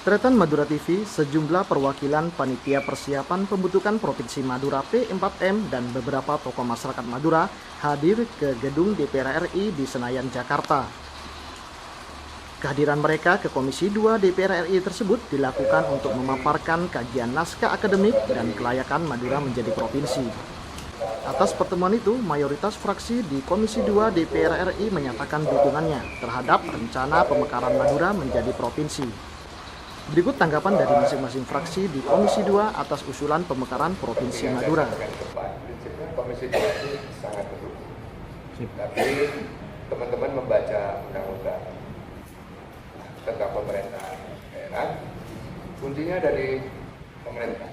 Tretan Madura TV, sejumlah perwakilan panitia persiapan pembentukan Provinsi Madura P4M dan beberapa tokoh masyarakat Madura hadir ke gedung DPR RI di Senayan, Jakarta. Kehadiran mereka ke Komisi 2 DPR RI tersebut dilakukan untuk memaparkan kajian naskah akademik dan kelayakan Madura menjadi provinsi. Atas pertemuan itu, mayoritas fraksi di Komisi 2 DPR RI menyatakan dukungannya terhadap rencana pemekaran Madura menjadi provinsi. Berikut tanggapan dari masing-masing fraksi di Komisi 2 atas usulan pemekaran Provinsi Madura. Prinsipnya Komisi 2 itu sangat mendukung. Tapi teman-teman membaca undang-undang tentang pemerintahan daerah, kuncinya dari pemerintah.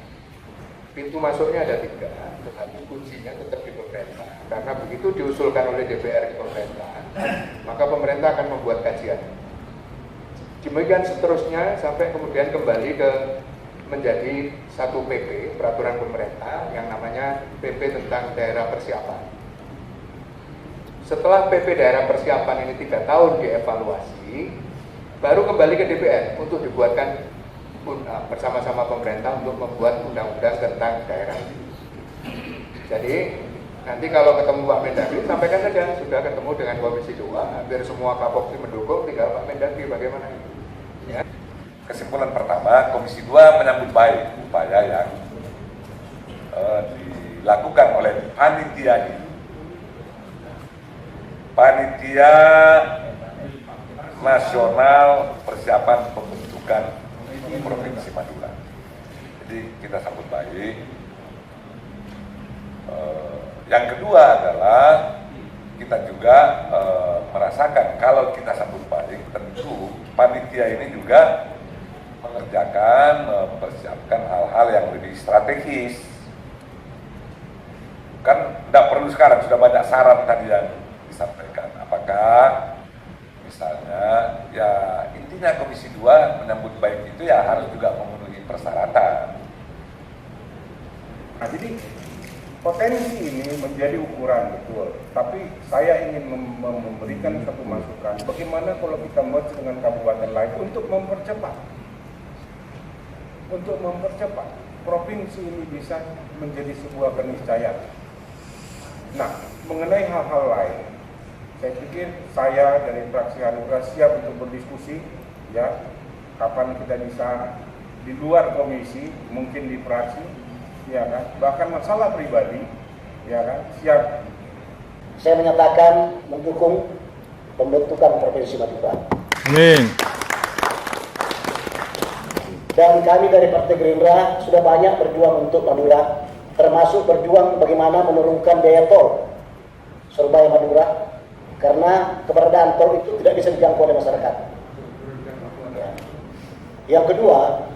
Pintu masuknya ada 3, tetapi kuncinya tetap di pemerintah. Karena begitu diusulkan oleh DPR di pemerintahan, maka pemerintah akan membuat kajian. Demikian seterusnya sampai kemudian kembali ke menjadi satu PP, peraturan pemerintah yang namanya PP tentang daerah persiapan. Setelah PP daerah persiapan ini 3 tahun dievaluasi, baru kembali ke DPR untuk dibuatkan bersama-sama pemerintah untuk membuat undang-undang tentang daerah. Jadi nanti kalau ketemu Pak Mendagri, sampaikan saja sudah ketemu dengan Komisi 2, hampir semua Kapolri mendukung, tinggal Pak Mendagri bagaimana ini. Ya. Kesimpulan pertama, Komisi 2 menyambut baik upaya yang dilakukan oleh panitia ini. Panitia Nasional Persiapan Pembentukan Provinsi Madura. Jadi kita sambut baik. Yang kedua adalah kita juga merasakan kalau kita sambut baik, tentu panitia ini juga mengerjakan, mempersiapkan hal-hal yang lebih strategis. Kan tidak perlu sekarang, sudah banyak syarat tadi yang disampaikan. Apakah misalnya, ya intinya Komisi 2 menyambut baik itu ya harus juga memenuhi persyaratan. Nah, jadi potensi ini menjadi ukuran betul, tapi saya ingin memberikan satu masukan. Bagaimana kalau kita merge dengan kabupaten lain untuk mempercepat provinsi ini bisa menjadi sebuah keniscayaan. Nah, mengenai hal-hal lain, saya pikir saya dari fraksi Hanura siap untuk berdiskusi, ya, kapan kita bisa di luar komisi, mungkin di fraksi, ya kan, bahkan masalah pribadi, ya kan, siap. Saya menyatakan mendukung pembentukan Provinsi Madura. Amin. Dan kami dari Partai Gerindra sudah banyak berjuang untuk Madura, termasuk berjuang bagaimana menurunkan biaya tol Surabaya Madura, karena keberadaan tol itu tidak bisa dijangkau oleh masyarakat. Ya. Yang kedua,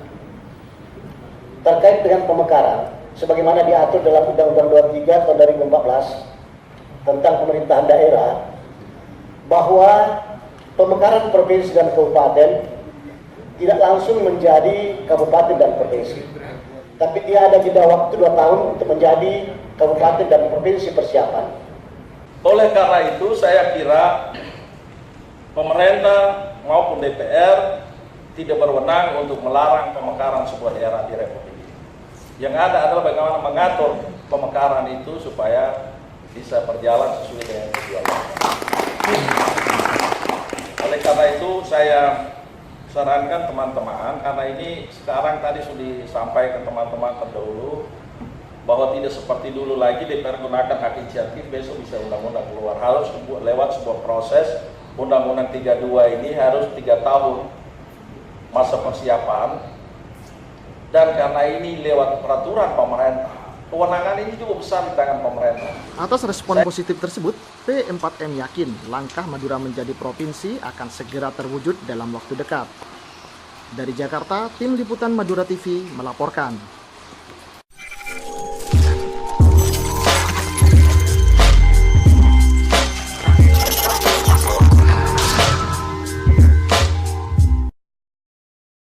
terkait dengan pemekaran, sebagaimana diatur dalam Undang-Undang 23 tahun 2014 tentang pemerintahan daerah, bahwa pemekaran provinsi dan kabupaten tidak langsung menjadi kabupaten dan provinsi, tapi dia ada jeda waktu 2 tahun untuk menjadi kabupaten dan provinsi persiapan. Oleh karena itu saya kira pemerintah maupun DPR tidak berwenang untuk melarang pemekaran sebuah daerah di Republik ini. Yang ada adalah bagaimana mengatur pemekaran itu supaya bisa berjalan sesuai dengan tujuannya. Oleh karena itu saya sarankan teman-teman, karena ini sekarang tadi sudah disampaikan teman-teman terdahulu bahwa tidak seperti dulu lagi DPR gunakan hak inisiatif, besok bisa undang-undang keluar. Harus lewat sebuah proses. Undang-undang 32 ini harus 3 tahun masa persiapan, dan karena ini lewat peraturan pemerintah, kewenangan ini cukup besar di tangan pemerintah. Atas respon positif tersebut, P4M yakin langkah Madura menjadi provinsi akan segera terwujud dalam waktu dekat. Dari Jakarta, tim liputan Madura TV melaporkan.